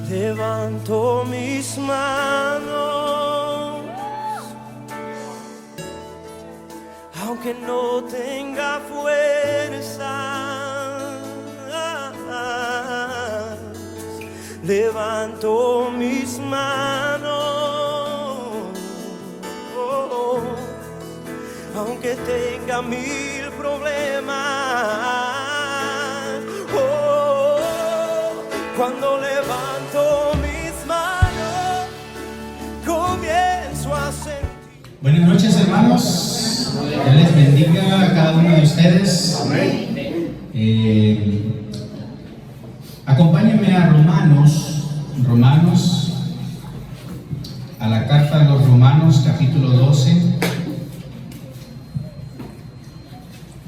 Levanto mis manos, aunque no tenga fuerza. Levanto mis manos, aunque tenga mil problemas. Cuando levanto mis manos, comienzo a sentir. Buenas noches, hermanos. Dios les bendiga a cada uno de ustedes. Acompáñenme a Romanos, a la carta de los Romanos, capítulo 12.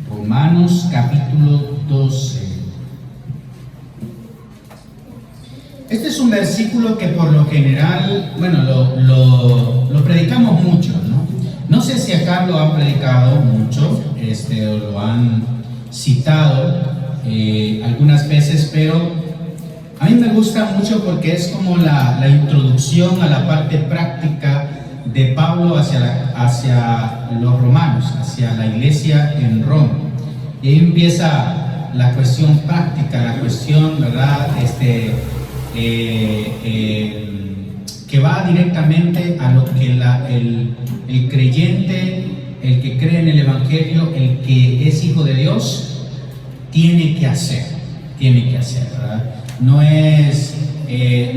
Romanos, capítulo 12. Este es un versículo que por lo general, lo predicamos mucho, ¿no? No sé si acá lo han predicado mucho, o lo han citado algunas veces, pero a mí me gusta mucho porque es como la introducción a la parte práctica de Pablo hacia los romanos, hacia la iglesia en Roma. Y ahí empieza la cuestión práctica, la cuestión, ¿verdad?, que va directamente a lo que el creyente, el que cree en el Evangelio, el que es hijo de Dios, tiene que hacer, ¿verdad? No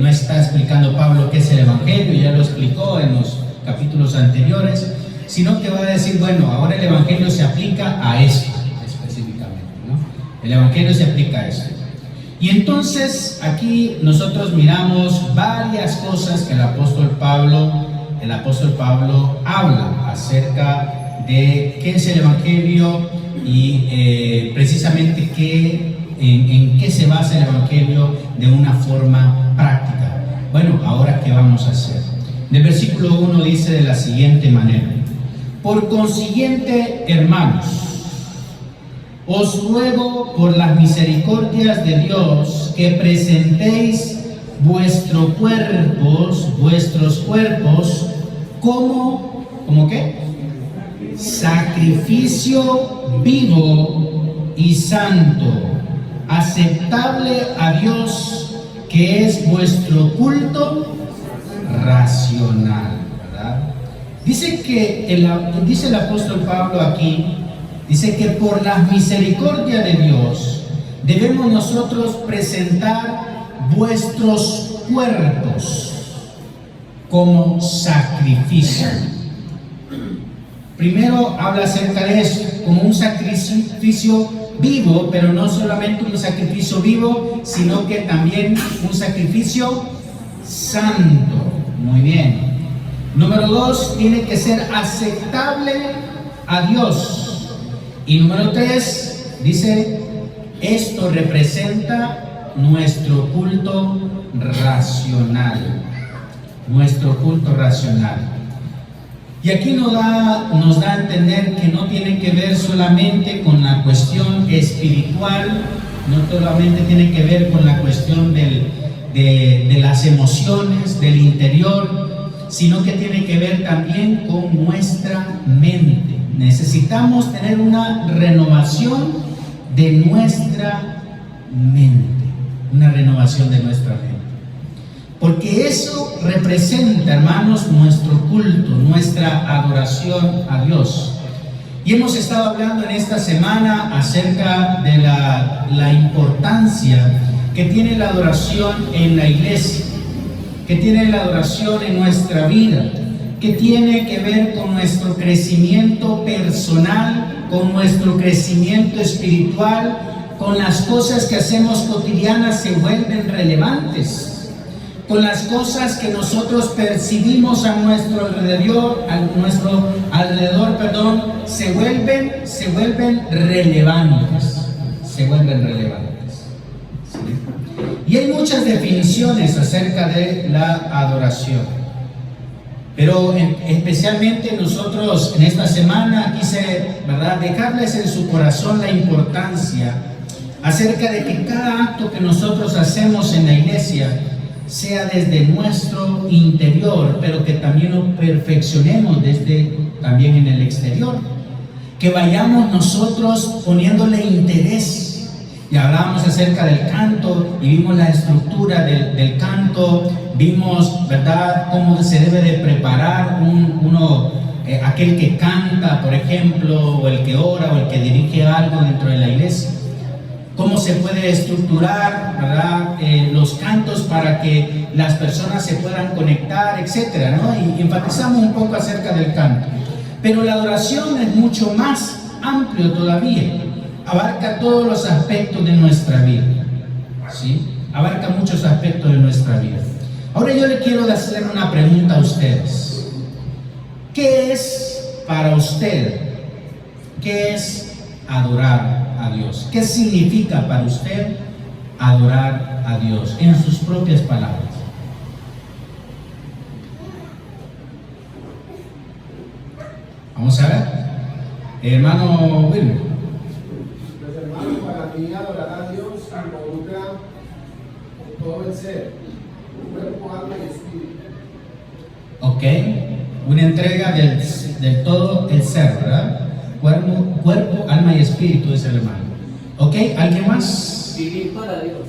está explicando Pablo qué es el Evangelio, ya lo explicó en los capítulos anteriores, sino que va a decir, bueno, ahora el Evangelio se aplica a esto específicamente, ¿no? El Evangelio se aplica a esto. Y entonces aquí nosotros miramos varias cosas que el apóstol Pablo habla acerca de qué es el Evangelio y precisamente en qué se basa el Evangelio de una forma práctica. Bueno, ahora ¿qué vamos a hacer? El versículo 1 dice de la siguiente manera: por consiguiente, hermanos, os ruego por las misericordias de Dios que presentéis vuestros cuerpos ¿como qué? Sacrificio vivo y santo, aceptable a Dios, que es vuestro culto racional, ¿verdad? Dice el apóstol Pablo aquí, dice que por la misericordia de Dios debemos nosotros presentar vuestros cuerpos como sacrificio. Primero habla acerca de eso, como un sacrificio vivo, pero no solamente un sacrificio vivo, sino que también un sacrificio santo. Muy bien. Número 2, tiene que ser aceptable a Dios. Y número 3, dice, esto representa nuestro culto racional. Nuestro culto racional. Y aquí nos da a entender que no tiene que ver solamente con la cuestión espiritual, no solamente tiene que ver con la cuestión de las emociones, del interior, sino que tiene que ver también con nuestra mente. Necesitamos tener una renovación de nuestra mente, una renovación de nuestra mente. Porque eso representa, hermanos, nuestro culto, nuestra adoración a Dios. Y hemos estado hablando en esta semana acerca de la importancia que tiene la adoración en la iglesia, que tiene la adoración en nuestra vida, que tiene que ver con nuestro crecimiento personal, con nuestro crecimiento espiritual, con las cosas que hacemos cotidianas se vuelven relevantes, con las cosas que nosotros percibimos a nuestro alrededor, se vuelven relevantes, ¿sí? Y hay muchas definiciones acerca de la adoración, pero especialmente nosotros en esta semana quise, ¿verdad?, dejarles en su corazón la importancia acerca de que cada acto que nosotros hacemos en la iglesia sea desde nuestro interior, pero que también lo perfeccionemos también en el exterior. Que vayamos nosotros poniéndole interés. Y hablábamos acerca del canto y vimos la estructura del canto, vimos, ¿verdad?, cómo se debe de preparar aquel que canta, por ejemplo, o el que ora, o el que dirige algo dentro de la iglesia. Cómo se puede estructurar, ¿verdad?, los cantos para que las personas se puedan conectar, etcétera, ¿no? Y enfatizamos un poco acerca del canto. Pero la adoración es mucho más amplio todavía. Abarca todos los aspectos de nuestra vida, ¿sí? Abarca muchos aspectos de nuestra vida. Ahora yo le quiero hacer una pregunta a ustedes. ¿Qué es para usted? ¿Qué es adorar a Dios? ¿Qué significa para usted adorar a Dios? En sus propias palabras. Vamos a ver. Hermano Wilmer. Pues hermano, para mí adorar a Dios involucra todo el ser, cuerpo, alma y espíritu. Ok, una entrega del todo el ser, ¿verdad? Cuerpo, alma y espíritu es el hermano. Ok, ¿alguien más? Vivir para Dios.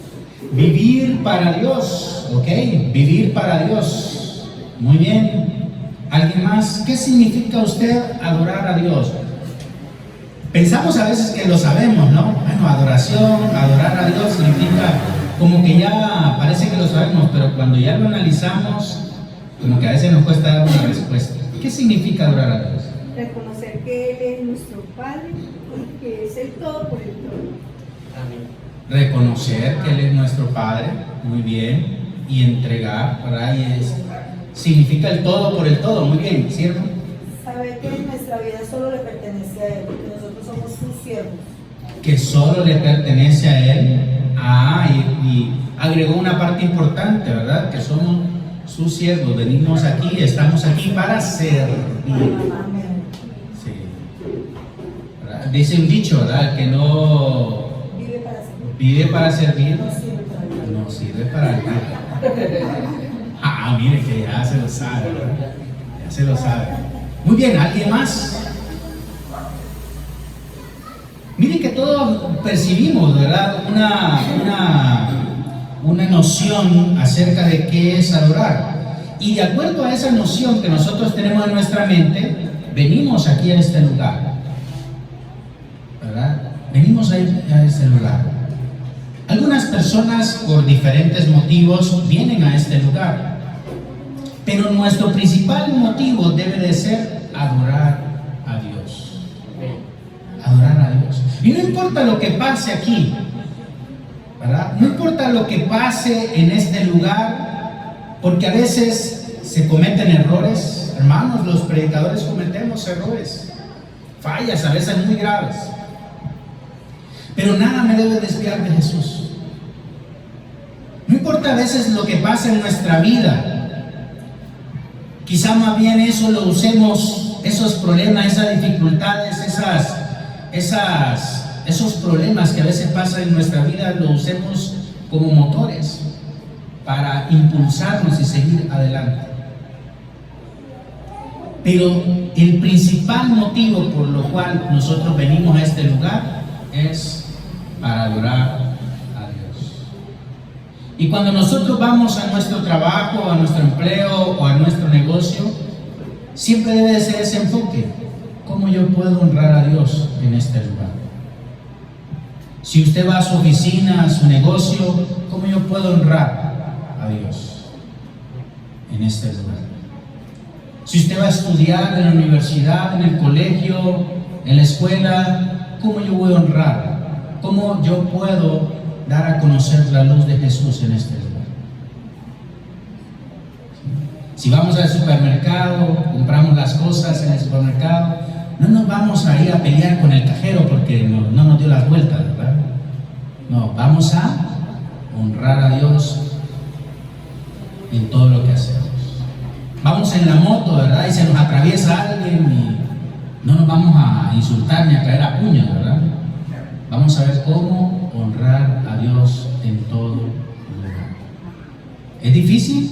Vivir para Dios, ok, vivir para Dios. Muy bien. ¿Alguien más? ¿Qué significa usted adorar a Dios? Pensamos a veces que lo sabemos, ¿no? Bueno, adorar a Dios significa como que ya parece que lo sabemos, pero cuando ya lo analizamos, como que a veces nos cuesta dar una respuesta. ¿Qué significa adorar a Dios? Reconocer que Él es nuestro Padre y que es el todo por el todo. Amén. Reconocer que Él es nuestro Padre, muy bien, y entregar, ¿verdad? Significa el todo por el todo, muy bien, ¿cierto? Saber que nuestra vida solo le pertenece a Él, que nosotros somos sus siervos. Que solo le pertenece a Él. Y agregó una parte importante, ¿verdad? Que somos sus siervos, venimos aquí, estamos aquí para servir. Amén. Sí. ¿Verdad? Dice un dicho, ¿verdad? Que no Vive para vive servir. para servir, No sirve para vivir. no sirve para nada. Mire que ya se lo sabe, ¿verdad? Ya se lo sabe. Muy bien, ¿alguien más? Mire que todos percibimos, ¿verdad?, una noción acerca de qué es adorar. Y de acuerdo a esa noción que nosotros tenemos en nuestra mente, venimos aquí a este lugar, ¿verdad? Venimos a este lugar. Algunas personas, por diferentes motivos, vienen a este lugar. Pero nuestro principal motivo debe de ser adorar a Dios. Adorar a Dios. Y no importa lo que pase aquí, ¿verdad? No importa lo que pase en este lugar, porque a veces se cometen errores. Hermanos, los predicadores cometemos errores, fallas a veces muy graves. Pero nada me debe desviar de Jesús. No importa a veces lo que pase en nuestra vida. Quizá más bien eso lo usemos, esos problemas, esas dificultades, esos problemas que a veces pasan en nuestra vida, lo usemos como motores para impulsarnos y seguir adelante. Pero el principal motivo por lo cual nosotros venimos a este lugar es para adorar a Dios. Y cuando nosotros vamos a nuestro trabajo, a nuestro empleo o a nuestro negocio, siempre debe de ser ese enfoque. ¿Cómo yo puedo honrar a Dios en este lugar? Si usted va a su oficina, a su negocio, ¿cómo yo puedo honrar a Dios en este lugar? Si usted va a estudiar en la universidad, en el colegio, en la escuela, ¿cómo yo voy a honrar? ¿Cómo yo puedo dar a conocer la luz de Jesús en este lugar? Si vamos al supermercado, compramos las cosas en el supermercado, no nos vamos a ir a pelear con el cajero porque no nos dio las vueltas, ¿verdad? No, vamos a honrar a Dios en todo lo que hacemos. Vamos en la moto, ¿verdad? Y se nos atraviesa alguien y no nos vamos a insultar ni a caer a puños, ¿verdad? Vamos a ver cómo honrar a Dios en todo lugar. ¿Es difícil?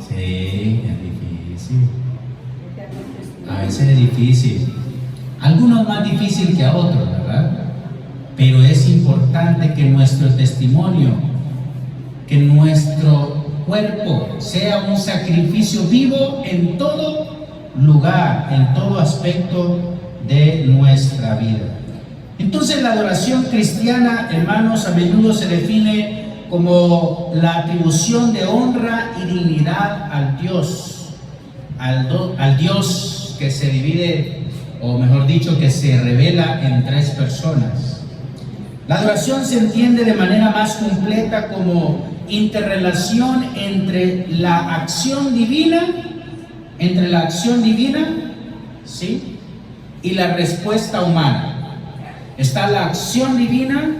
Sí, es difícil. A veces es difícil. Algunos más difícil que a otros, ¿verdad? Pero es importante que nuestro testimonio, que nuestro cuerpo sea un sacrificio vivo en todo lugar, en todo aspecto de nuestra vida. Entonces la adoración cristiana, hermanos, a menudo se define como la atribución de honra y dignidad al Dios, al Dios que se divide, o mejor dicho, que se revela en tres personas. La adoración se entiende de manera más completa como interrelación entre la acción divina, ¿sí?, y la respuesta humana. Está la acción divina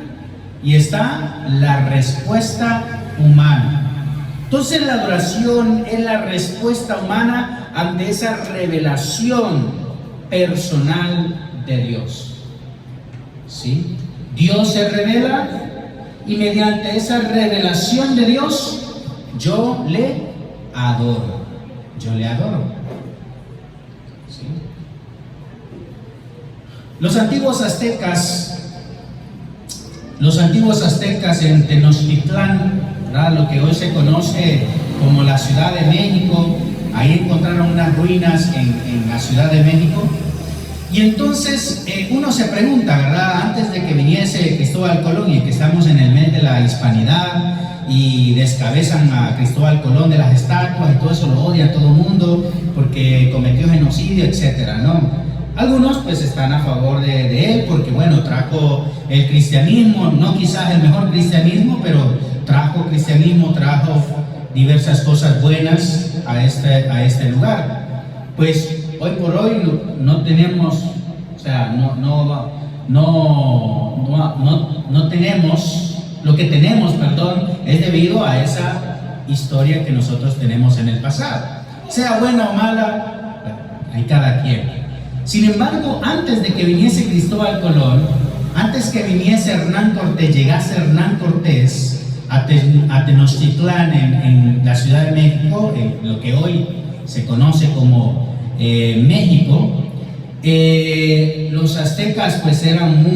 y está la respuesta humana. Entonces la adoración es la respuesta humana ante esa revelación personal de Dios. ¿Sí? Dios se revela y mediante esa revelación de Dios yo le adoro. Yo le adoro. ¿Sí? Los antiguos aztecas en Tenochtitlán, ¿verdad?, lo que hoy se conoce como la Ciudad de México, ahí encontraron unas ruinas en la Ciudad de México. Y entonces uno se pregunta, ¿verdad?, antes de que viniese Cristóbal Colón, y que estamos en el mes de la hispanidad y descabezan a Cristóbal Colón de las estatuas y todo eso, lo odia todo el mundo porque cometió genocidio, etcétera, ¿no? Algunos pues están a favor de él porque, bueno, trajo el cristianismo, no quizás el mejor cristianismo, pero trajo cristianismo, trajo diversas cosas buenas a este lugar. Pues hoy por hoy no tenemos, o sea, no tenemos, lo que tenemos, perdón, es debido a esa historia que nosotros tenemos en el pasado. Sea buena o mala, bueno, hay cada quien. Sin embargo, antes de que viniese Cristóbal Colón, antes que viniese Hernán Cortés, llegase Hernán Cortés a Tenochtitlán en la Ciudad de México, en lo que hoy se conoce como México, los aztecas pues eran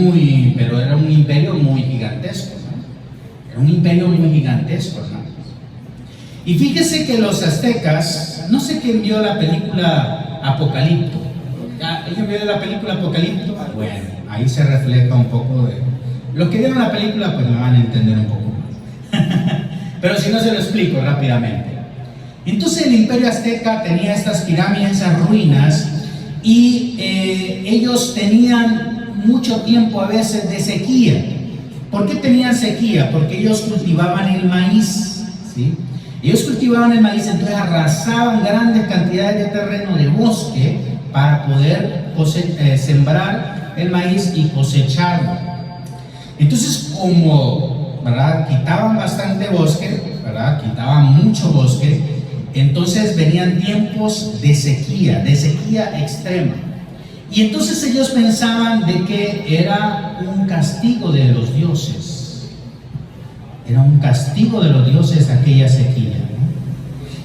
pero era un imperio muy gigantesco, ¿no? Era un imperio muy gigantesco, ¿no? Y fíjese que los aztecas, no sé quién vio la película Apocalipto. ¿Alguien vio la película Apocalipto? Bueno, ahí se refleja un poco de... Los que vieron la película pues me van a entender un poco más. Pero si no, se lo explico rápidamente. Entonces el imperio azteca tenía estas pirámides, esas ruinas, y ellos tenían mucho tiempo a veces de sequía. ¿Por qué tenían sequía? Porque ellos cultivaban el maíz, ¿sí? Ellos cultivaban el maíz, entonces arrasaban grandes cantidades de terreno, de bosque, para poder sembrar el maíz y cosecharlo. Entonces, como, ¿verdad?, quitaban bastante bosque, ¿verdad?, quitaban mucho bosque, entonces venían tiempos de sequía extrema. Y entonces ellos pensaban de que era un castigo de los dioses. Era un castigo de los dioses aquella sequía, ¿no?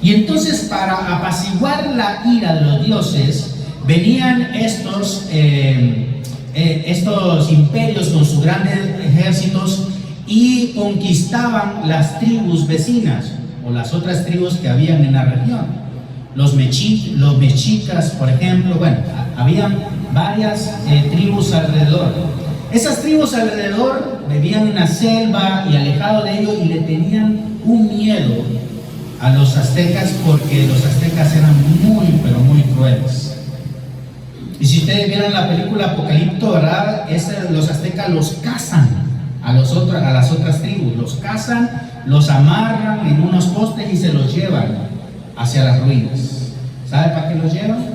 Y entonces, para apaciguar la ira de los dioses, venían estos imperios con sus grandes ejércitos y conquistaban las tribus vecinas o las otras tribus que habían en la región. Los mexicas, por ejemplo, bueno, habían varias tribus alrededor. Esas tribus alrededor vivían en la selva y alejado de ellos, y le tenían un miedo a los aztecas porque los aztecas eran pero muy crueles. Y si ustedes vieron la película Apocalipto, ¿verdad?, los aztecas los cazan a las otras tribus, los cazan, los amarran en unos postes y se los llevan hacia las ruinas. ¿Sabe para qué los llevan?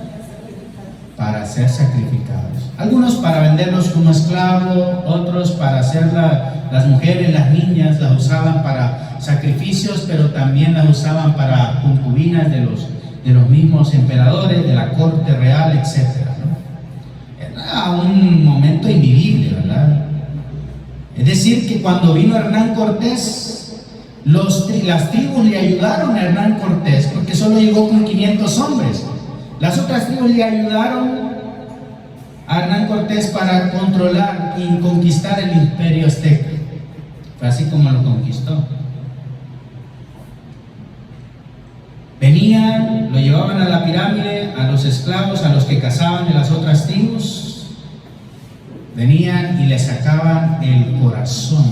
Para ser sacrificados. Algunos para venderlos como esclavos, otros para hacer las mujeres, las niñas, las usaban para sacrificios, pero también las usaban para concubinas de los mismos emperadores, de la corte real, etc. Era un momento invivible, ¿verdad? Es decir, que cuando vino Hernán Cortés, Las tribus le ayudaron a Hernán Cortés porque solo llegó con 500 hombres. Las otras tribus le ayudaron a Hernán Cortés para controlar y conquistar el imperio azteca. Fue así como lo conquistó. Venían, lo llevaban a la pirámide, a los esclavos, a los que cazaban de las otras tribus. Venían y le sacaban el corazón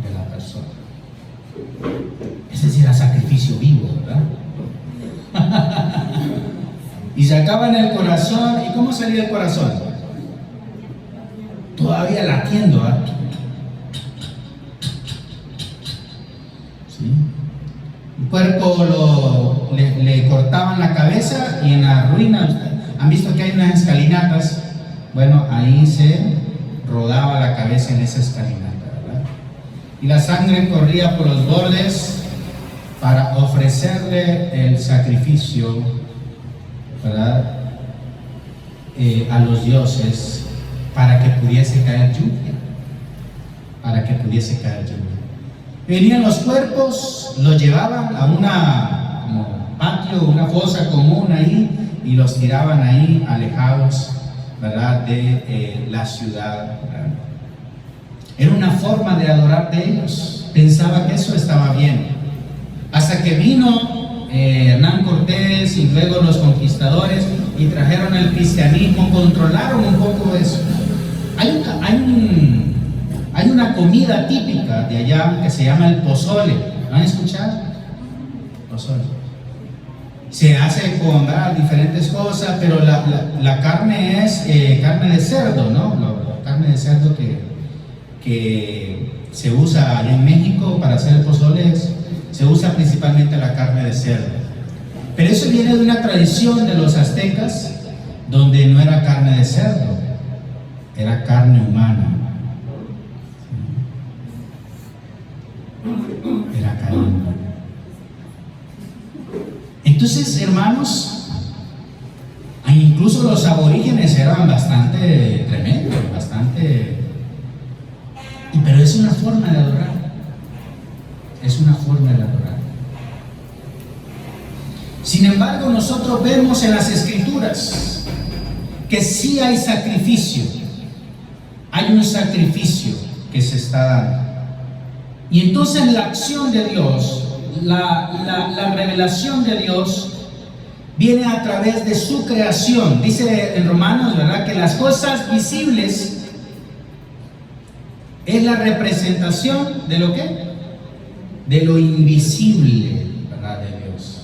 de la persona. Ese sí era sacrificio vivo, ¿verdad? Y sacaban el corazón. ¿Y cómo salía el corazón? Todavía latiendo, ¿verdad? ¿Sí? El cuerpo le cortaban la cabeza y en la ruina, han visto que hay unas escalinatas. Bueno, ahí se rodaba la cabeza en esa escalinata, ¿verdad? Y la sangre corría por los bordes para ofrecerle el sacrificio, ¿verdad? A los dioses, para que pudiese caer lluvia. Para que pudiese caer lluvia. Venían los cuerpos, los llevaban a una patio, una fosa común ahí, y los tiraban ahí alejados, ¿verdad?, de la ciudad, ¿verdad? Era una forma de adorar de ellos. Pensaba que eso estaba bien. Hasta que vino Hernán Cortés y luego los conquistadores y trajeron el cristianismo, controlaron un poco eso. Hay una comida típica de allá que se llama el pozole. ¿Lo han escuchado? Pozole. Se hace con, ¿verdad?, diferentes cosas, pero la carne es carne de cerdo, ¿no? La carne de cerdo que se usa allá en México para hacer el pozole, se usa principalmente la carne de cerdo. Pero eso viene de una tradición de los aztecas, donde no era carne de cerdo, era carne humana. Era carne humana. Entonces, hermanos, incluso los aborígenes eran bastante tremendos, pero es una forma de adorar. Es una forma de adorar. Sin embargo, nosotros vemos en las Escrituras que sí hay sacrificio. Hay un sacrificio que se está dando. Y entonces la acción de Dios, la revelación de Dios viene a través de su creación. Dice en Romanos, ¿verdad?, que las cosas visibles es la representación de lo que, de lo invisible, ¿verdad?, de Dios.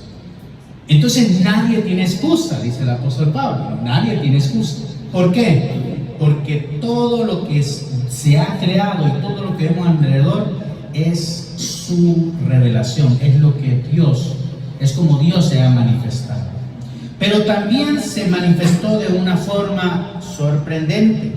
Entonces nadie tiene excusa, dice el apóstol Pablo. Nadie tiene excusa. ¿Por qué? Porque todo lo que se ha creado y todo lo que vemos alrededor es su revelación, es lo que Dios, es como Dios se ha manifestado. Pero también se manifestó de una forma sorprendente.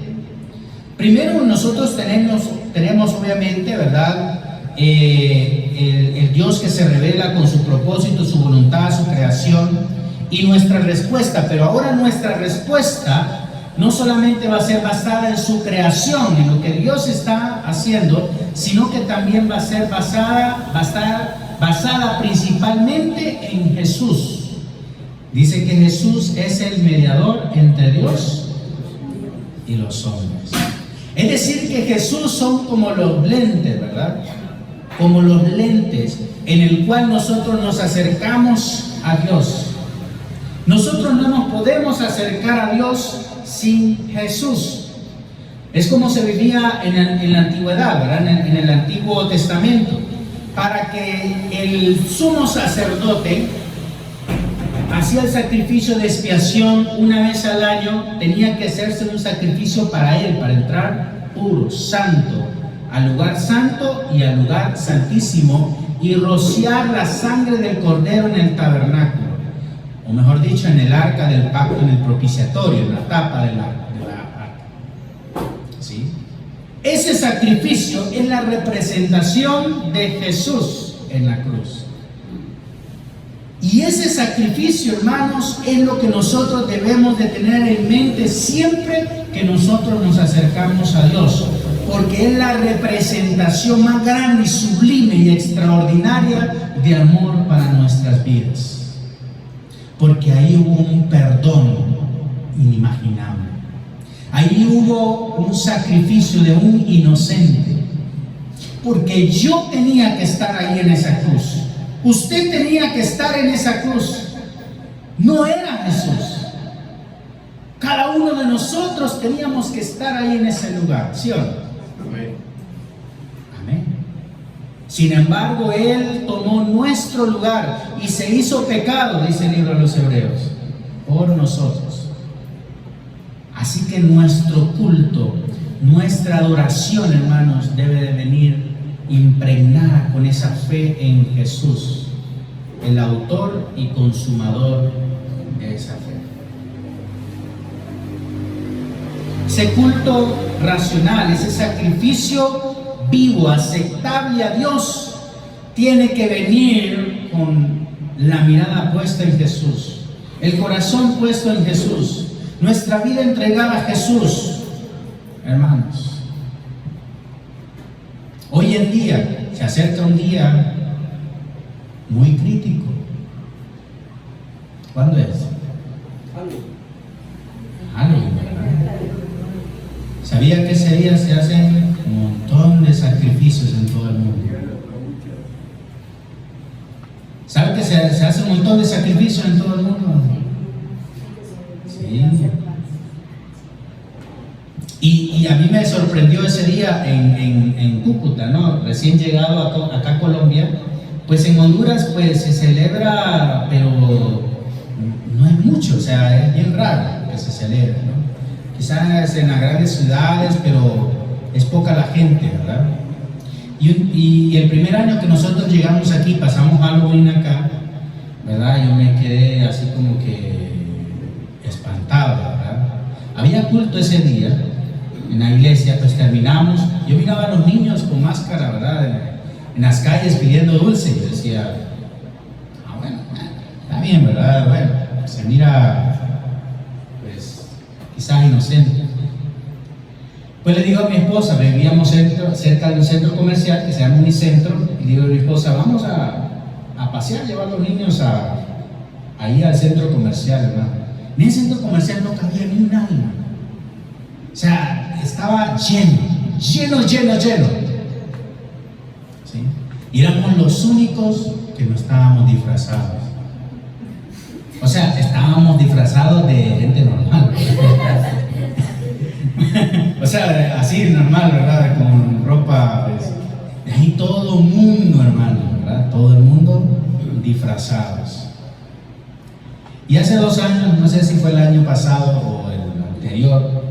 Primero, nosotros tenemos obviamente, ¿verdad?, el Dios que se revela con su propósito, su voluntad, su creación y nuestra respuesta. Pero ahora nuestra respuesta no solamente va a ser basada en su creación, en lo que Dios está haciendo, sino que también va a ser basada principalmente en Jesús. Dice que Jesús es el mediador entre Dios y los hombres. Es decir, que Jesús son como los lentes, ¿verdad? Como los lentes en el cual nosotros nos acercamos a Dios. Nosotros no nos podemos acercar a Dios sin Jesús. Es como se vivía en la antigüedad, ¿verdad?, en el Antiguo Testamento. Para que el sumo sacerdote hacía el sacrificio de expiación una vez al año, tenía que hacerse un sacrificio para él, para entrar puro, santo, al lugar santo y al lugar santísimo, y rociar la sangre del cordero en el tabernáculo, o mejor dicho, en el arca del pacto, en el propiciatorio, en la tapa de la arca. ¿Sí? Ese sacrificio es la representación de Jesús en la cruz. Y ese sacrificio, hermanos, es lo que nosotros debemos de tener en mente siempre que nosotros nos acercamos a Dios. porque es la representación más grande y sublime y extraordinaria de amor para nuestras vidas. Porque ahí hubo un perdón inimaginable. Ahí hubo un sacrificio de un inocente. Porque yo tenía que estar ahí en esa cruz. Usted tenía que estar en esa cruz. No era Jesús. Cada uno de nosotros teníamos que estar ahí en ese lugar, ¿sí o no? Amén. Sin embargo, Él tomó nuestro lugar y se hizo pecado, dice el libro de los Hebreos, por nosotros. Así que nuestro culto, nuestra adoración, hermanos, debe de venir impregnada con esa fe en Jesús, el autor y consumador de esa fe. Ese culto racional, ese sacrificio vivo, aceptable a Dios, tiene que venir con la mirada puesta en Jesús, el corazón puesto en Jesús, nuestra vida entregada a Jesús. Hermanos, hoy en día se acerca un día muy crítico. ¿Cuándo es? Halloween, ¿verdad? ¿Sabía que ese día se hacen un montón de sacrificios en todo el mundo? ¿Sabe que se hace un montón de sacrificios en todo el mundo? Sí. Y a mí me sorprendió ese día en Cúcuta, ¿no? Recién llegado acá a Colombia. Pues en Honduras pues se celebra, pero no es mucho, o sea, es bien raro que se celebre, ¿no? Quizás en las grandes ciudades, pero es poca la gente, ¿verdad? Y el primer año que nosotros llegamos aquí, pasamos Halloween acá, ¿verdad? Yo me quedé así como que espantado, ¿verdad? Había culto ese día en la iglesia, pues terminamos, yo miraba a los niños con máscara, ¿verdad? En las calles pidiendo dulce. Yo decía, bueno, está bien, ¿verdad? Bueno, se mira, pues, quizás inocente. Pues le digo a mi esposa, vivíamos cerca de un centro comercial que se llama Unicentro, y digo a mi esposa, vamos a pasear, llevar a los niños ahí al centro comercial, hermano. En ese centro comercial no cabía ni un alma. O sea, estaba lleno. ¿Sí? Y éramos los únicos que no estábamos disfrazados. O sea, estábamos disfrazados de gente normal. O sea, así normal, ¿verdad? Con ropa, pues. De ahí todo el mundo, hermano, ¿verdad? Todo el mundo disfrazados. Y hace 2 años, no sé si fue el año pasado o el anterior,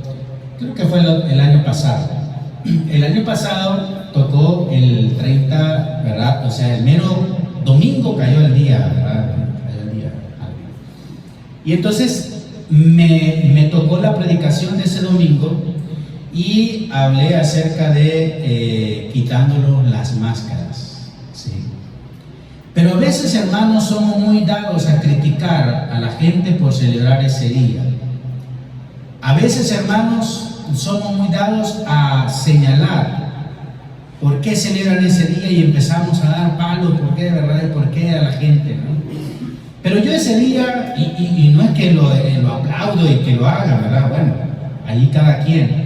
creo que fue el año pasado. El año pasado tocó el 30, ¿verdad? O sea, el mero domingo cayó el día, ¿verdad? Cayó el día. Y entonces me tocó la predicación de ese domingo y hablé acerca de quitándonos las máscaras, ¿sí? Pero a veces, hermanos, somos muy dados a criticar a la gente por celebrar ese día. A veces, hermanos, somos muy dados a señalar por qué celebran ese día y empezamos a dar palos, por qué, ¿verdad? Y por qué a la gente, ¿no? Pero yo ese día, y no es que lo aplaudo y que lo haga, ¿verdad? Bueno, allí cada quien.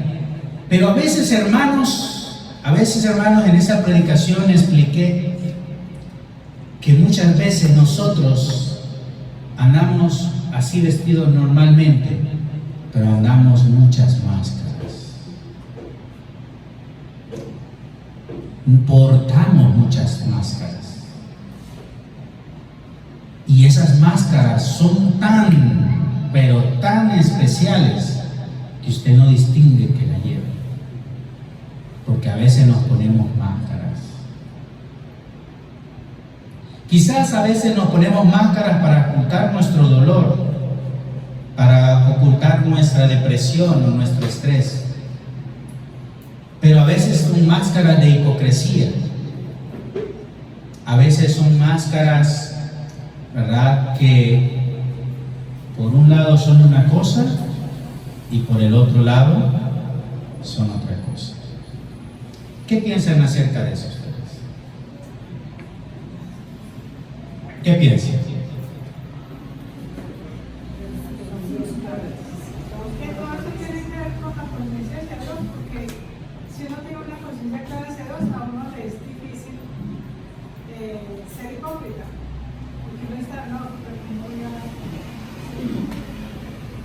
Pero a veces, hermanos, en esa predicación expliqué que muchas veces nosotros andamos así vestidos normalmente, pero andamos muchas máscaras. Portamos muchas máscaras. Y esas máscaras son tan, pero tan especiales que usted no distingue que la lleva. Porque a veces nos ponemos máscaras. Quizás a veces nos ponemos máscaras para ocultar nuestro dolor, para ocultar nuestra depresión o nuestro estrés. Pero a veces son máscaras de hipocresía. A veces son máscaras, ¿verdad?, que por un lado son una cosa y por el otro lado son otra cosa. ¿Qué piensan acerca de eso ustedes? ¿Qué piensan? Que todo eso tiene que ver con la conciencia hacia Dios, porque si uno tiene una conciencia clara hacia Dios, a uno le es difícil ser hipócrita, porque uno está, no, pero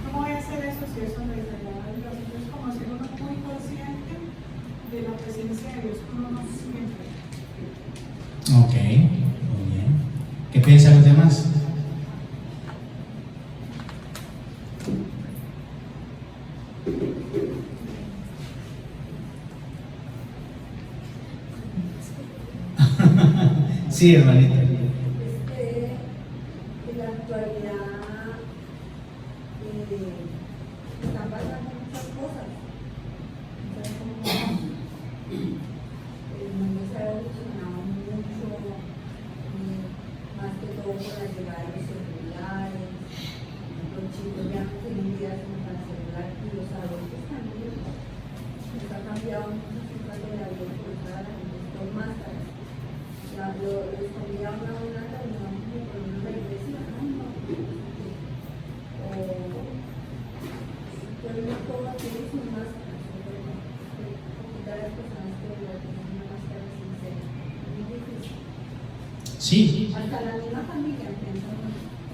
¿cómo voy a hacer eso si eso me desagrada a Dios? Entonces, como ser uno muy consciente de la presencia de Dios con uno siempre. Ok, muy bien. ¿Qué piensan los demás? Sí, hermanita. En la actualidad están pasando muchas cosas. Entonces, el mundo se ha evolucionado mucho, más que todo con la llegada de los celulares. Los chicos ya no tienen vida sino para el celular y los adultos también. Nos ha cambiado mucho su caso de la vida por la gente con máscaras. Les comía una reunión con una iglesia, ¿no? Pero no todas tienen sus máscaras, quitar a las personas que tienen una máscara sincera. Es muy difícil. Sí. Hasta la misma familia piensa.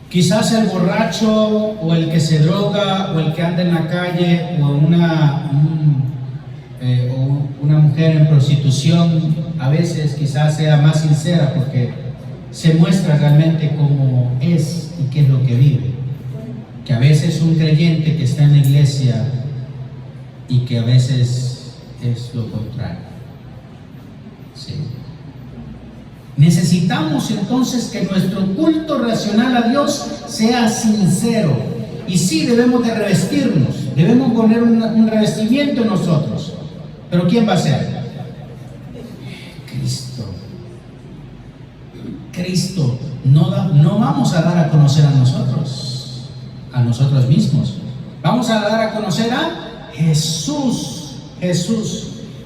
Quizás el borracho o el que se droga o el que anda en la calle o una mujer en prostitución a veces quizás sea más sincera porque se muestra realmente cómo es y qué es lo que vive. Que a veces un creyente que está en la iglesia y que a veces es lo contrario. Sí. Necesitamos entonces que nuestro culto racional a Dios sea sincero. Y sí, debemos de revestirnos, debemos poner un revestimiento en nosotros. ¿Pero quién va a ser? Cristo. No vamos a dar a conocer a nosotros mismos. Vamos a dar a conocer a Jesús.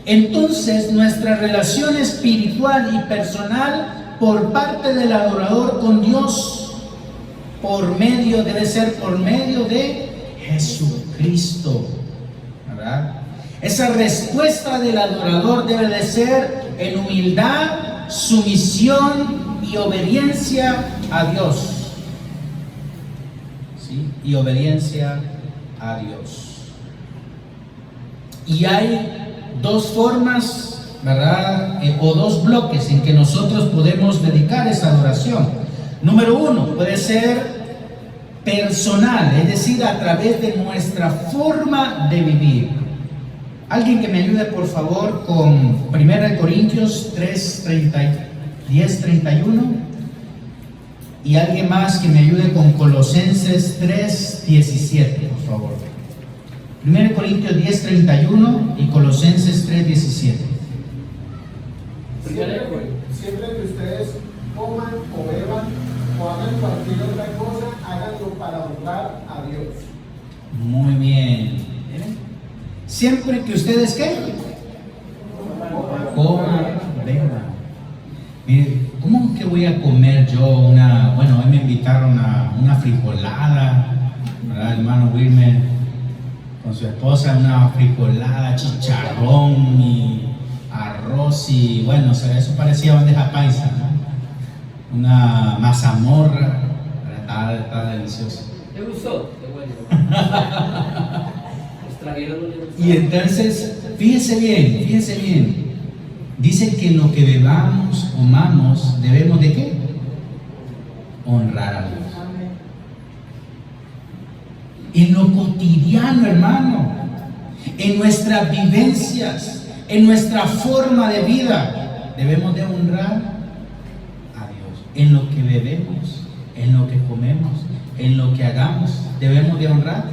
Entonces, nuestra relación espiritual y personal por parte del adorador con Dios debe ser por medio de Jesucristo, ¿verdad? Esa respuesta del adorador debe de ser en humildad, sumisión y obediencia a Dios. ¿Sí? Y obediencia a Dios. Y hay dos formas, ¿verdad? O dos bloques en que nosotros podemos dedicar esa adoración. Número uno, puede ser personal, es decir, a través de nuestra forma de vivir. Alguien que me ayude por favor con 1 Corintios 10:31 y alguien más que me ayude con Colosenses 3:17, por favor. 1 Corintios 10:31 y Colosenses 3:17. Siempre que ustedes coman o beban o hagan cualquier otra cosa, háganlo para honrar a Dios. Muy bien. Siempre que ustedes ¿qué? Coman, beban. Mire, ¿cómo que voy a comer yo bueno, hoy me invitaron a una frijolada, ¿verdad, hermano Wilmer? Con su esposa, una frijolada, chicharrón y arroz y bueno, eso parecía bandeja paisa, ¿no? Una mazamorra, está delicioso. ¿Te gustó? Qué bueno. Y entonces, fíjense bien, dice que lo que bebamos, comamos, debemos de ¿qué? Honrar a Dios. En lo cotidiano, hermano, en nuestras vivencias, en nuestra forma de vida, debemos de honrar a Dios. En lo que bebemos, en lo que comemos, en lo que hagamos, debemos de honrar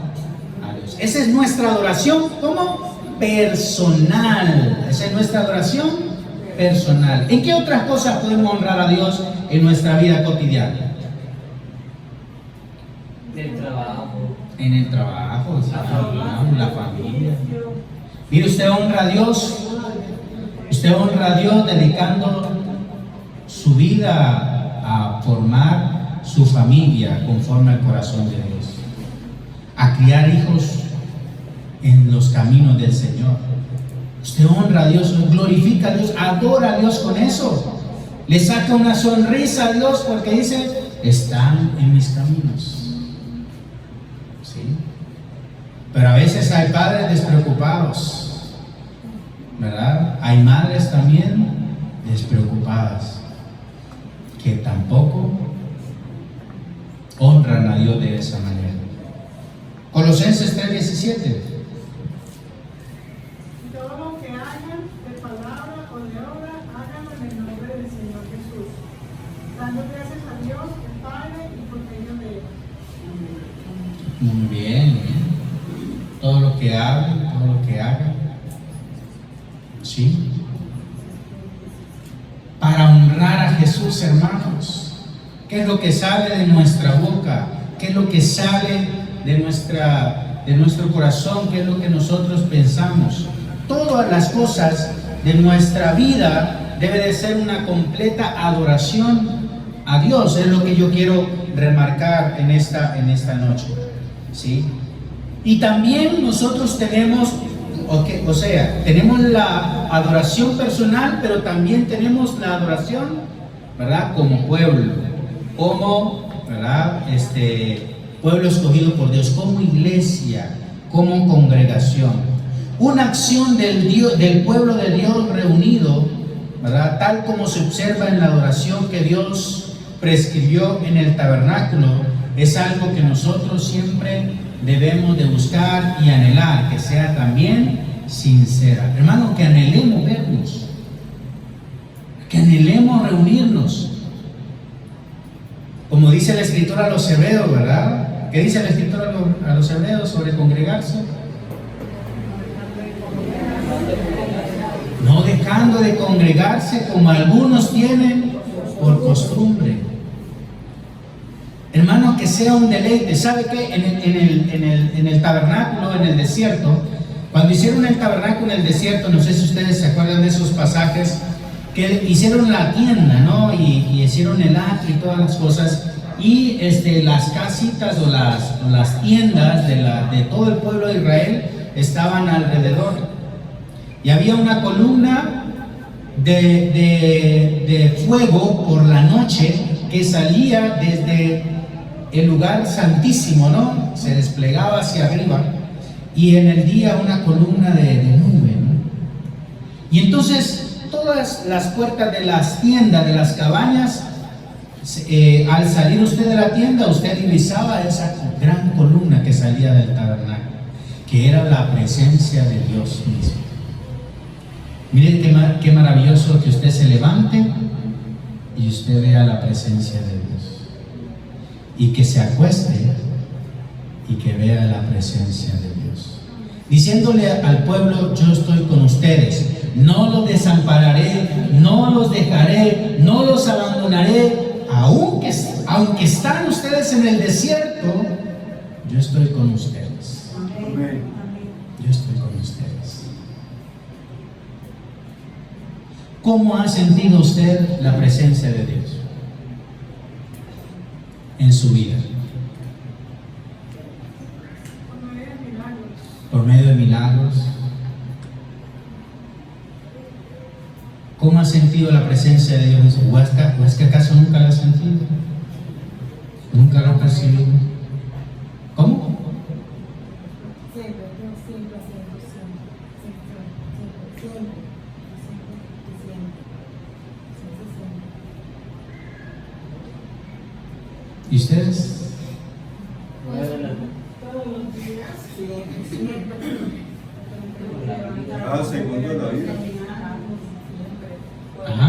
a Dios. Esa es nuestra adoración, ¿cómo? Personal. Esa es nuestra adoración personal. ¿En qué otras cosas podemos honrar a Dios en nuestra vida cotidiana? En el trabajo, la familia. Mire, usted honra a Dios. Usted honra a Dios dedicando su vida a formar su familia conforme al corazón de Dios, a criar hijos en los caminos del Señor. Usted honra a Dios, glorifica a Dios, adora a Dios con eso. Le saca una sonrisa a Dios porque dice, están en mis caminos. ¿Sí? Pero a veces hay padres despreocupados, ¿verdad? Hay madres también despreocupadas que tampoco honran a Dios de esa manera. Colosenses 3:17. Todo lo que hagan de palabra o de obra, háganlo en el nombre del Señor Jesús, dando gracias a Dios, el Padre, y por medio de Él. Muy bien. Todo lo que hablen, todo lo que hagan, ¿sí? Para honrar a Jesús, hermanos. ¿Qué es lo que sale de nuestra boca? ¿Qué es lo que sale de nuestro corazón? ¿Qué es lo que nosotros pensamos? Todas las cosas de nuestra vida debe de ser una completa adoración a Dios. Es lo que yo quiero remarcar en esta noche, ¿sí? Y también nosotros tenemos, tenemos la adoración personal, pero también tenemos la adoración, ¿verdad? Como pueblo, como, ¿verdad? Pueblo escogido por Dios, como iglesia, como congregación. Una acción del pueblo de Dios reunido, ¿verdad? Tal como se observa en la adoración que Dios prescribió en el tabernáculo, es algo que nosotros siempre debemos de buscar y anhelar, que sea también sincera. Hermano, que anhelemos vernos, que anhelemos reunirnos. Como dice el escritor a los hebreos, ¿verdad? ¿Qué dice el escritor a los hebreos sobre congregarse? No dejando de congregarse como algunos tienen por costumbre. Hermano, que sea un deleite. ¿Sabe qué? En el tabernáculo, en el desierto, cuando hicieron el tabernáculo en el desierto, no sé si ustedes se acuerdan de esos pasajes, que hicieron la tienda, ¿no? Y hicieron el atrio y todas las cosas, y las casitas o las tiendas de todo el pueblo de Israel estaban alrededor, y había una columna de fuego por la noche que salía desde el lugar santísimo, ¿no? Se desplegaba hacia arriba, y en el día una columna de nube, ¿no? Y entonces todas las puertas de las tiendas, de las cabañas, al salir usted de la tienda, usted divisaba esa gran columna que salía del tabernáculo, que era la presencia de Dios mismo. Miren qué maravilloso que usted se levante y usted vea la presencia de Dios, y que se acueste y que vea la presencia de Dios, diciéndole al pueblo: yo estoy con ustedes, no los desampararé, no los dejaré, no los abandonaré, aunque están ustedes en el desierto, yo estoy con ustedes. Amén. Yo estoy con ustedes. ¿Cómo ha sentido usted la presencia de Dios en su vida? Por medio de milagros. Por medio de milagros. ¿Cómo ha sentido la presencia de Dios? ¿O es que acaso nunca la ha sentido? ¿Nunca la ha percibido? ¿Cómo? Siempre, siempre. ¿Y ustedes? Todos los días. Cada segundo de la vida. Ajá.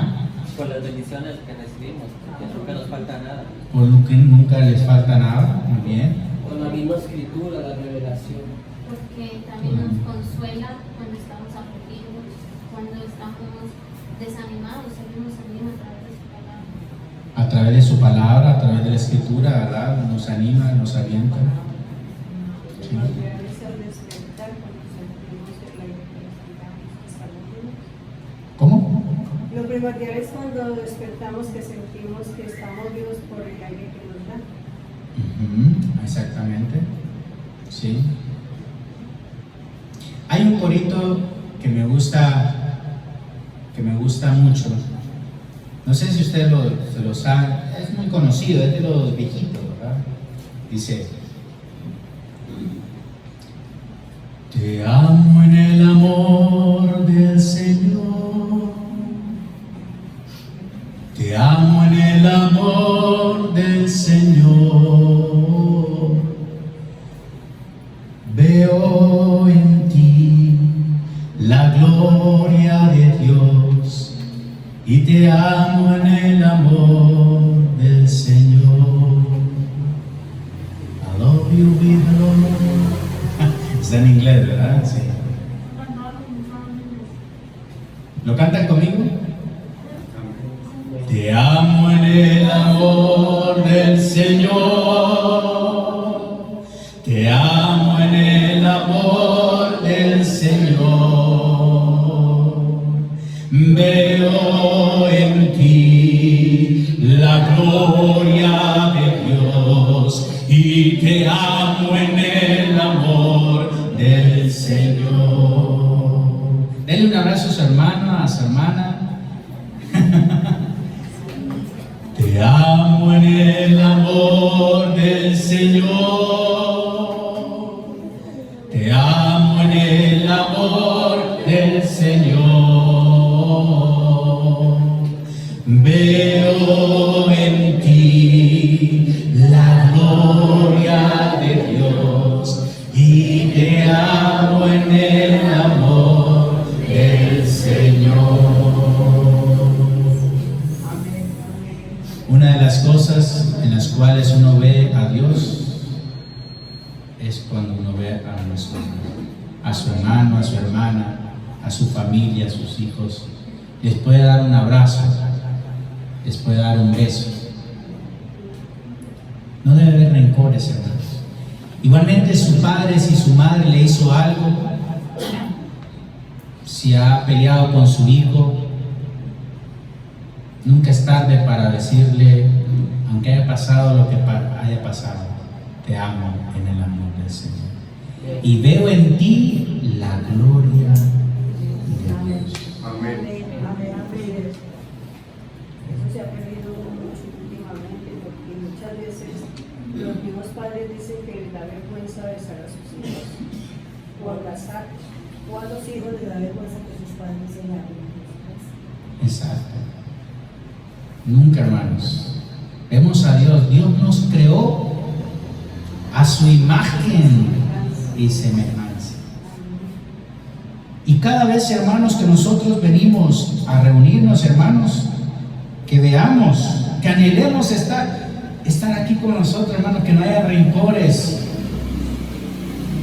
Por las bendiciones que recibimos, porque nunca nos falta nada. Por lo que nunca les falta nada. Muy bien. Con la misma escritura, la revelación. Porque también nos consuela cuando estamos afligidos, cuando estamos desanimados, Él nos anima a través de su palabra. A través de su palabra, a través de la escritura, ¿verdad? Nos anima, nos alienta. Sí. ¿Cómo? primordial es cuando despertamos que sentimos que estamos vivos por el aire que nos da. Exactamente. Sí. Hay un corito que me gusta mucho. No sé si usted se lo sabe, es muy conocido, es de los viejitos, ¿verdad? Dice: te amo en el amor del Señor, te amo en el amor del Señor, veo en ti la gloria de Dios y te amo en el amor del Señor. I love you with love. Está en inglés, ¿verdad? Sí. ¿Lo cantan conmigo? Te amo en el amor del Señor, te amo en el amor del Señor, veo en ti la gloria de Dios y te amo en el amor del Señor. Denle un abrazo a su hermano, a su hermana. Te amo en el amor del Señor, te amo en el amor del Señor, veo en ti la gloria de Dios y te amo en el amor del Señor. Una de las cosas en las cuales uno ve a Dios es cuando uno ve a su hermano, a su hermana, a su familia, a sus hijos. Les puede dar un abrazo, les puede dar un beso. No debe haber rencores, hermanos. Igualmente, su padre, si su madre le hizo algo, si ha peleado con su hijo, nunca es tarde para decirle, aunque haya pasado lo que haya pasado, te amo en el amor del Señor. Y veo en ti la gloria de Dios. Amén. Eso se ha perdido mucho últimamente, porque muchas veces los mismos padres dicen que les da vergüenza besar a sus hijos o abrazar, o a los hijos les da vergüenza que sus padres se abren. Exacto. Nunca, hermanos. Vemos a Dios. Dios nos creó a su imagen y semejanza. Y cada vez, hermanos, que nosotros venimos a reunirnos, hermanos, que veamos, que anhelemos estar aquí con nosotros, hermanos, que no haya rencores,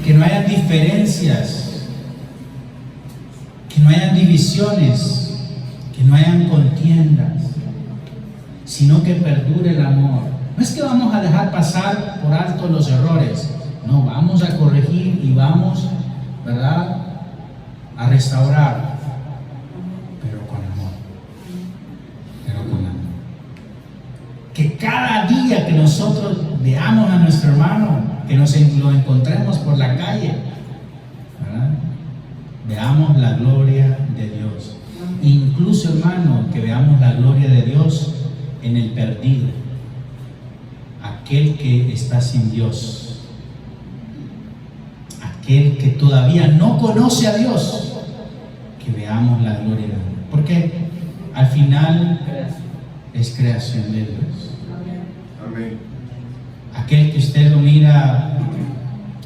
que no haya diferencias, que no haya divisiones, que no hayan contiendas, sino que perdure el amor. No es que vamos a dejar pasar por alto los errores, no, vamos a corregir y vamos, ¿verdad?, a restaurar, pero con amor, que cada día que nosotros veamos a nuestro hermano, que lo encontremos por la calle, ¿verdad?, veamos la gloria de Dios. Incluso, hermano, que veamos la gloria de Dios en el perdido, aquel que está sin Dios, aquel que todavía no conoce a Dios, que veamos la gloria de Dios, porque al final es creación de Dios. Amén. Aquel que usted lo mira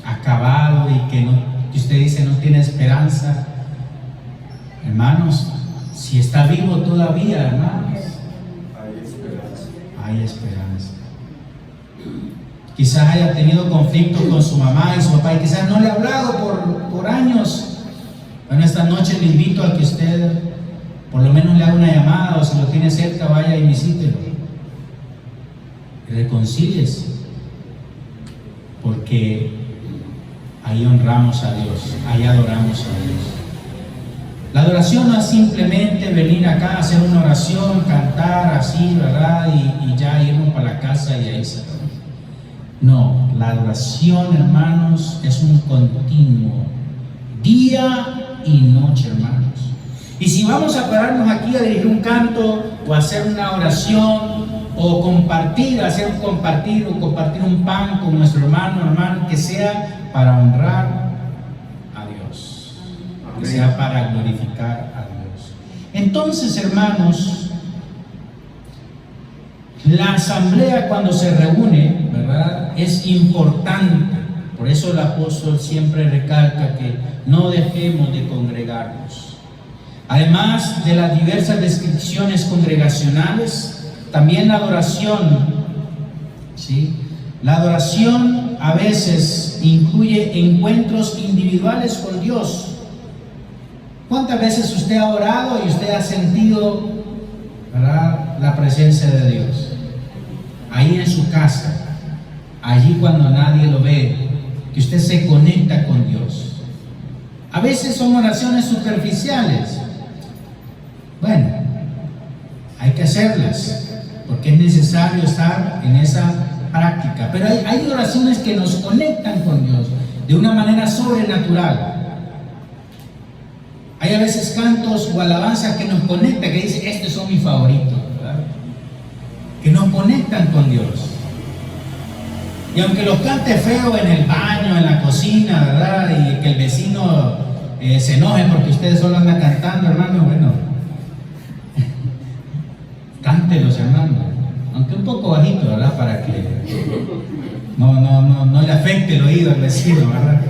acabado y que usted dice no tiene esperanza, hermanos, si está vivo todavía, hermanos, hay esperanza. Quizás haya tenido conflicto con su mamá y su papá y quizás no le ha hablado por años. Bueno, esta noche le invito a que usted por lo menos le haga una llamada, o si lo tiene cerca, vaya y visítelo y reconcíliese, porque ahí honramos a Dios, ahí adoramos a Dios. La adoración no es simplemente venir acá a hacer una oración, cantar así, ¿verdad? Y ya irnos para la casa y ahí se acabó. No, la adoración, hermanos, es un continuo, día y noche, hermanos. Y si vamos a pararnos aquí a dirigir un canto o hacer una oración o compartir, compartir un pan con nuestro hermano, que sea para honrar a Dios, que sea para glorificar a Dios. Entonces, hermanos, la asamblea cuando se reúne, ¿verdad?, es importante. Por eso el apóstol siempre recalca que no dejemos de congregarnos. Además de las diversas descripciones congregacionales, también la adoración, ¿sí? La adoración a veces incluye encuentros individuales con Dios. ¿Cuántas veces usted ha orado y usted ha sentido, ¿verdad?, la presencia de Dios? Ahí en su casa, allí cuando nadie lo ve, que usted se conecta con Dios. A veces son oraciones superficiales. Bueno, hay que hacerlas, porque es necesario estar en esa práctica. Pero hay oraciones que nos conectan con Dios de una manera sobrenatural. Hay a veces cantos o alabanzas que nos conectan, que dicen, estos son mis favoritos, ¿verdad?, que nos conectan con Dios. Y aunque los cante feo en el baño, en la cocina, ¿verdad?, y que el vecino se enoje porque ustedes solo andan cantando, hermano, bueno, cántelos, hermano, aunque un poco bajito, ¿verdad?, para que no le afecte el oído al vecino, ¿verdad?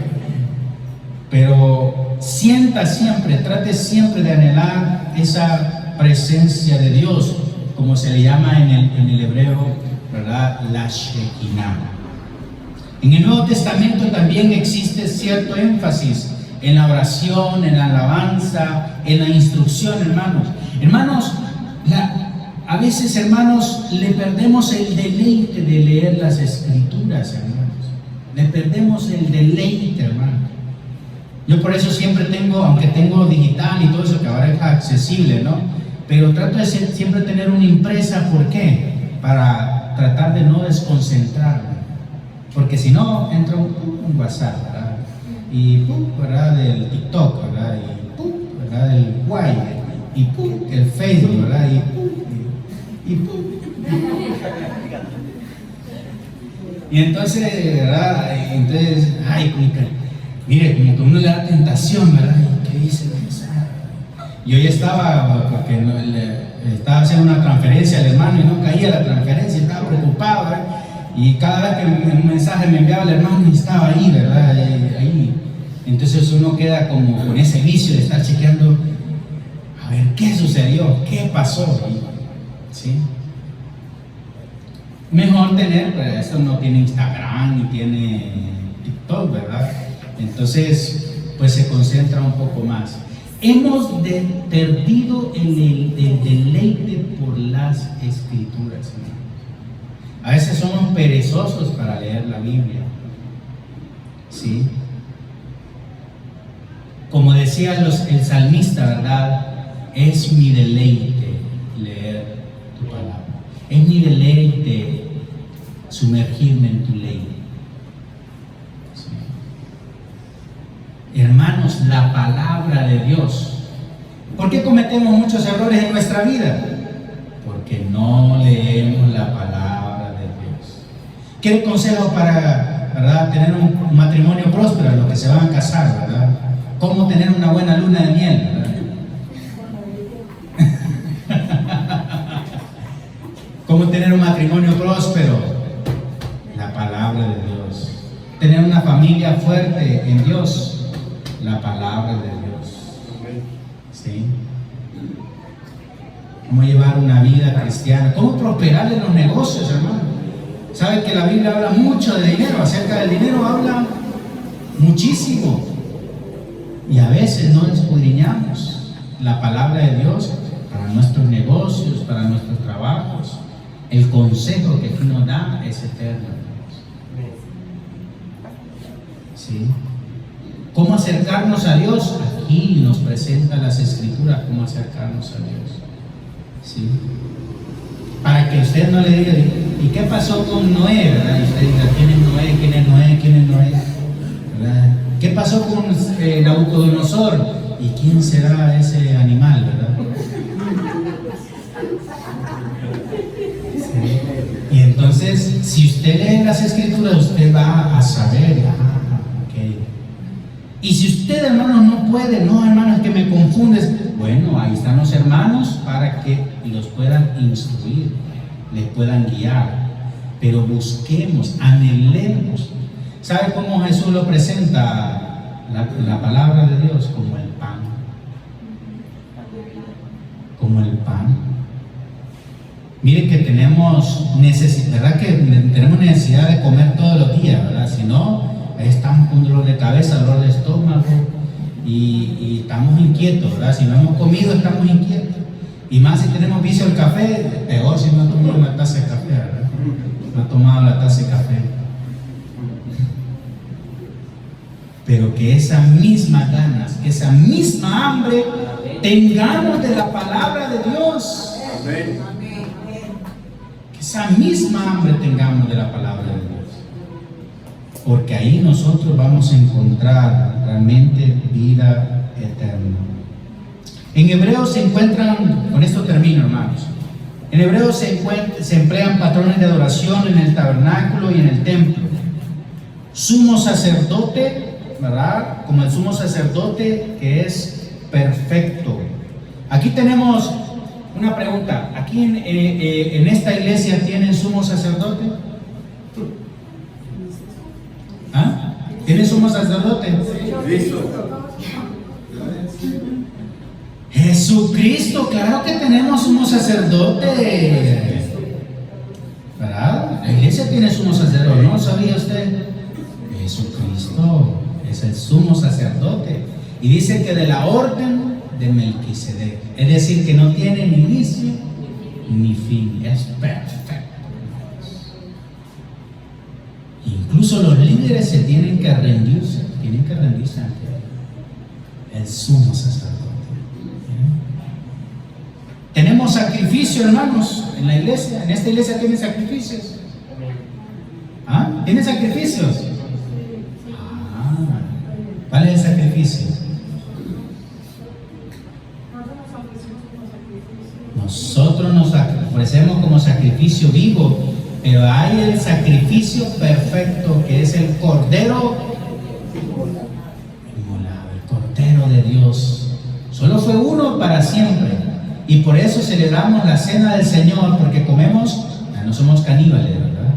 Pero sienta siempre, trate siempre de anhelar esa presencia de Dios, como se le llama en el hebreo, ¿verdad?, la Shekinah. En el Nuevo Testamento también existe cierto énfasis en la oración, en la alabanza, en la instrucción, hermanos. Hermanos, a veces, hermanos, le perdemos el deleite de leer las Escrituras, hermanos. Le perdemos el deleite, hermanos. Yo por eso siempre tengo, aunque tengo digital y todo eso que ahora es accesible, ¿no?, pero trato de siempre tener una impresa. ¿Por qué? Para tratar de no desconcentrarme. Porque si no, entra un WhatsApp, ¿verdad? Y ¿verdad?, del TikTok, ¿verdad? Y ¿verdad?, del Guay, y el Facebook, ¿verdad? Y entonces, ¿verdad? Entonces, mire, como que uno le da tentación, ¿verdad? ¿Qué dice? Yo ya estaba, porque estaba haciendo una transferencia al hermano y no caía la transferencia, estaba preocupado, ¿verdad? Y cada vez que un mensaje me enviaba el hermano, estaba ahí, ¿verdad? Ahí. Entonces uno queda como con ese vicio de estar chequeando, a ver, ¿qué sucedió? ¿Qué pasó? ¿Sí? Mejor tener, pues eso no tiene Instagram ni tiene TikTok, ¿verdad? Entonces, pues se concentra un poco más. Hemos perdido el deleite por las Escrituras, ¿no? A veces somos perezosos para leer la Biblia, ¿sí? Como decía el salmista, ¿verdad? Es mi deleite leer tu palabra. Es mi deleite sumergirme en tu ley. ¿Sí? Hermanos, la palabra de Dios. ¿Por qué cometemos muchos errores en nuestra vida? Porque no leemos la palabra de Dios. ¿Qué consejo para, ¿verdad?, tener un matrimonio próspero, los que se van a casar, ¿verdad? ¿Cómo tener una buena luna de miel, ¿verdad? ¿Cómo tener un matrimonio próspero? La palabra de Dios. Tener una familia fuerte en Dios. La palabra de Dios. ¿Sí? ¿Cómo llevar una vida cristiana? ¿Cómo prosperar en los negocios, hermano? ¿Sabe que la Biblia habla mucho de dinero? Acerca del dinero habla muchísimo. Y a veces no escudriñamos la palabra de Dios para nuestros negocios, para nuestros trabajos. El consejo que aquí nos da es eterno. ¿Sí? ¿Cómo acercarnos a Dios? aquí nos presenta las Escrituras cómo acercarnos a Dios. ¿Sí? Para que usted no le diga, ¿y qué pasó con Noé? ¿Verdad? Y usted diga, ¿quién es Noé? ¿Quién es Noé? ¿Quién es Noé? ¿Verdad? ¿Qué pasó con Nabucodonosor? ¿Y quién será ese animal? ¿Verdad? Sí. Y entonces, si usted lee las Escrituras, usted va a saber, okay. Y si usted, hermanos, no puede, no, hermanos, que me confundes, bueno, ahí están los hermanos para que los puedan instruir, les puedan guiar, pero busquemos, anhelemos. ¿Sabe cómo Jesús lo presenta? La palabra de Dios como el pan. Como el pan. Mire que tenemos necesidad de comer todos los días, ¿verdad? Si no, estamos con dolor de cabeza, dolor de estómago y estamos inquietos, ¿verdad? Si no hemos comido, estamos inquietos. Y más si tenemos vicio al café, peor si no ha tomado una taza de café, ¿verdad? No ha tomado la taza de café. Pero que esas mismas ganas, que esa misma hambre tengamos de la palabra de Dios. Amén. Que esa misma hambre tengamos de la palabra de Dios. Porque ahí nosotros vamos a encontrar realmente vida eterna. En Hebreos se encuentran, con esto termino, hermanos. En Hebreos se emplean patrones de adoración en el tabernáculo y en el templo. Sumo sacerdote, ¿verdad? Como el sumo sacerdote que es perfecto. Aquí tenemos una pregunta. ¿Aquí en esta iglesia tienen sumo sacerdote? ¿Ah? ¿Tienen sumo sacerdote? Jesucristo, claro que tenemos sumo sacerdote, ¿verdad? La iglesia tiene sumo sacerdote, ¿no sabía usted? Jesucristo es el sumo sacerdote y dice que de la orden de Melquisedec, es decir, que no tiene ni inicio ni fin, es perfecto. Incluso los líderes se tienen que rendirse ante el sumo sacerdote. Tenemos sacrificio, hermanos, en la iglesia. En esta iglesia tienen sacrificios. ¿Ah? ¿Tienen sacrificios? ¿Cuál es el sacrificio? Nosotros nos ofrecemos como sacrificio vivo, pero hay el sacrificio perfecto que es el Cordero inmolado, el Cordero de Dios. Solo fue uno para siempre. Y por eso celebramos la cena del Señor, porque comemos, no somos caníbales, ¿verdad?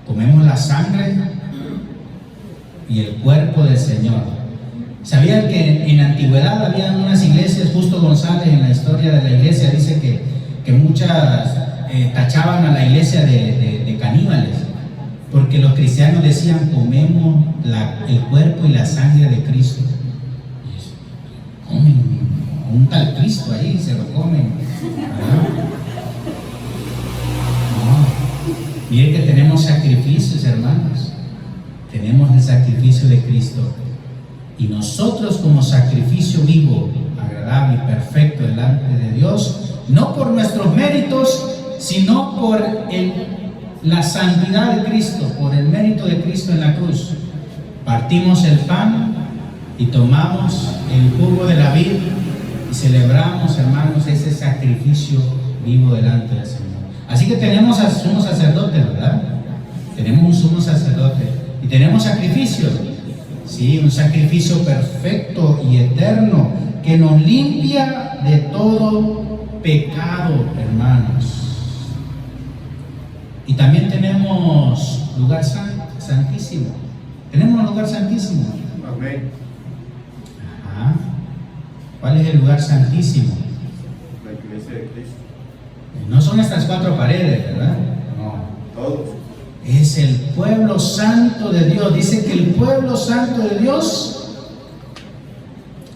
Comemos la sangre y el cuerpo del Señor. ¿Sabían que en la antigüedad había unas iglesias? Justo González en la historia de la iglesia dice que muchas tachaban a la iglesia de caníbales, porque los cristianos decían, comemos el cuerpo y la sangre de Cristo. Comen un tal Cristo ahí, se lo comen, ¿verdad? No. Miren que tenemos sacrificios, hermanos. Tenemos el sacrificio de Cristo. Y nosotros como sacrificio vivo, agradable y perfecto delante de Dios, no por nuestros méritos, sino por la santidad de Cristo, por el mérito de Cristo en la cruz. Partimos el pan y tomamos el jugo de la vid y celebramos, hermanos, ese sacrificio vivo delante del Señor. Así que tenemos a sumo sacerdote, ¿verdad? Tenemos un sumo sacerdote y tenemos sacrificios. Sí, un sacrificio perfecto y eterno que nos limpia de todo pecado, hermanos. Y también tenemos lugar santísimo. Tenemos un lugar santísimo. Amén. Ajá. ¿Cuál es el lugar santísimo? La iglesia de Cristo. No son estas cuatro paredes, ¿verdad? No. Todos. Es el pueblo santo de Dios. Dice que el pueblo santo de Dios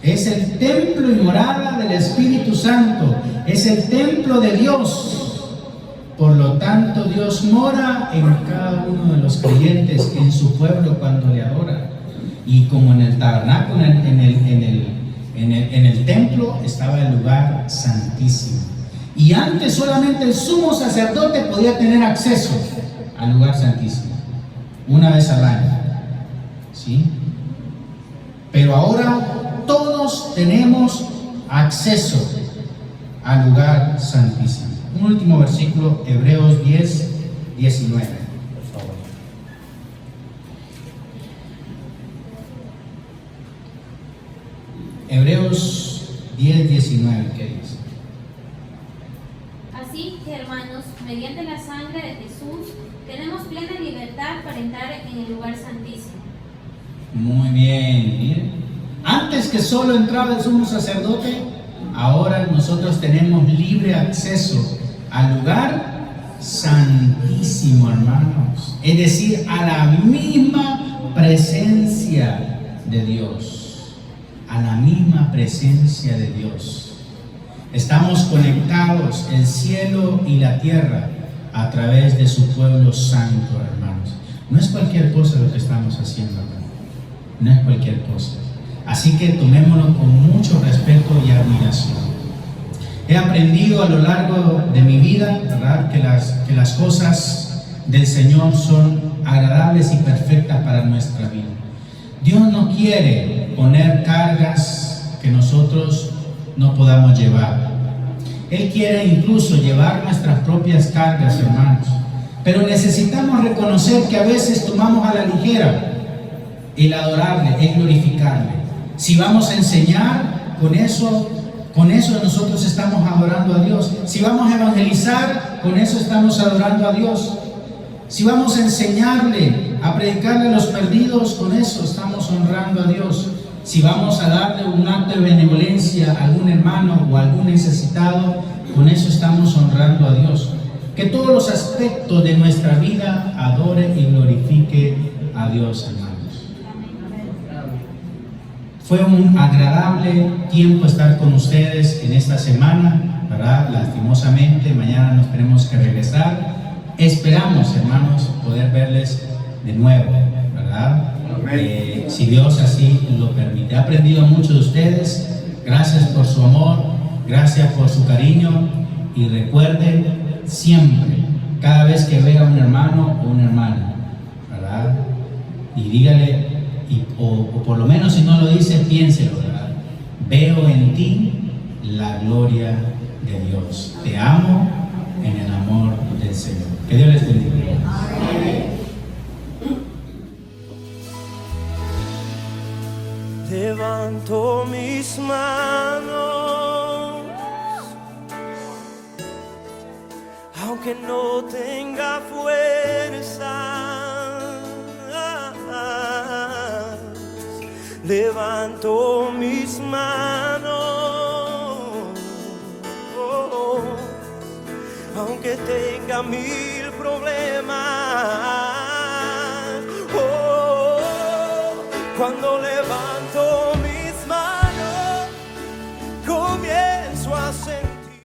es el templo y morada del Espíritu Santo. Es el templo de Dios. Por lo tanto, Dios mora en cada uno de los creyentes, en su pueblo cuando le adora. Y como en el tabernáculo, en En el templo estaba el lugar santísimo. Y antes solamente el sumo sacerdote podía tener acceso al lugar santísimo, una vez al año. ¿Sí? Pero ahora todos tenemos acceso al lugar santísimo. Un último versículo, Hebreos 10, 19. Por favor. Hebreos 10, 19, ¿qué dice? Así que, hermanos, mediante la sangre de Jesús, tenemos plena libertad para entrar en el lugar santísimo. Muy bien, miren. Antes que solo entraba el sumo sacerdote, ahora nosotros tenemos libre acceso al lugar santísimo, hermanos. Es decir, a la misma presencia de Dios. A la misma presencia de Dios. Estamos conectados el cielo y la tierra a través de su pueblo santo, hermanos. No es cualquier cosa lo que estamos haciendo, hermanos. No es cualquier cosa. Así que tomémoslo con mucho respeto y admiración. He aprendido a lo largo de mi vida, ¿verdad?, que las cosas del Señor son agradables y perfectas para nuestra vida. Dios no quiere poner cargas que nosotros no podamos llevar. Él quiere incluso llevar nuestras propias cargas, hermanos. Pero necesitamos reconocer que a veces tomamos a la ligera el adorarle, el glorificarle. Si vamos a enseñar, con eso nosotros estamos adorando a Dios. Si vamos a evangelizar, con eso estamos adorando a Dios. Si vamos a enseñarle, a predicarle a los perdidos, con eso estamos honrando a Dios. Si vamos a darle un acto de benevolencia a algún hermano o a algún necesitado, con eso estamos honrando a Dios. Que todos los aspectos de nuestra vida adore y glorifique a Dios, hermanos. Fue un agradable tiempo estar con ustedes en esta semana, ¿verdad? Lastimosamente, mañana nos tenemos que regresar. Esperamos, hermanos, poder verles de nuevo, ¿verdad? Si Dios así lo permite. He aprendido mucho de ustedes. Gracias por su amor, gracias por su cariño. Y recuerden siempre, cada vez que vea a un hermano o una hermana, ¿verdad?, y dígale, o por lo menos si no lo dice, piénselo, ¿verdad? Veo en ti la gloria de Dios. Te amo en el amor del Señor. Que Dios les bendiga. Levanto mis manos, aunque no tenga fuerza. Levanto mis manos, aunque tenga mil problemas. Cuando levanto